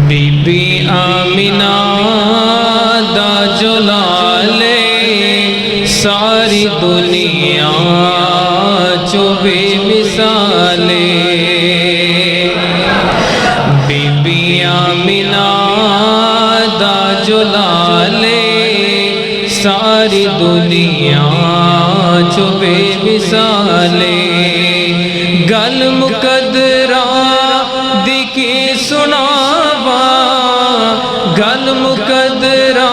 बीबी आमिना दा जलाले सारी दुनिया चो बेमिसाले। बीबी आमिना दा जलाले सारी दुनिया चो बेमिसाले। गल मुकदरा दी की सुनावा, गल मुकदरा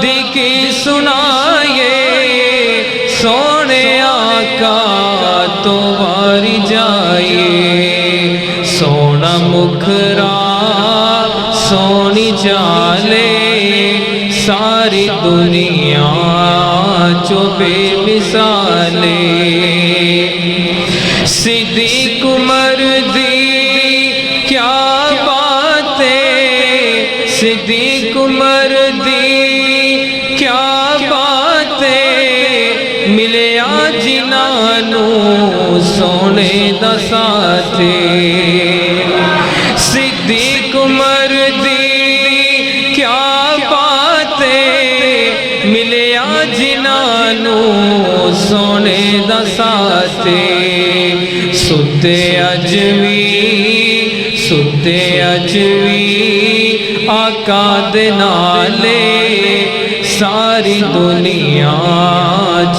दी की सुनाए, सोने आका तो वारी जाए। सोना मुखरा सोनी चाले सारी दुनिया चो बेमिसाले। सिद्दीक उमर दी क्या बातें, सिद्दीक उमर दी क्या बातें, मिलिया जिन्हानू सोने दा साथे। सिद्दीक उमर दी क्या बातें, मिलिया जिन्हानू सोने दा साथे। सुते अजवी आका दे नाले सारी दुनिया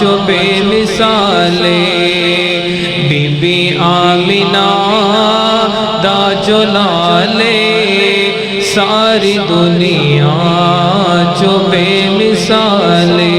चो बेमिसाले। बीबी आमिना दा जलाले सारी दुनिया चो बेमिसाले।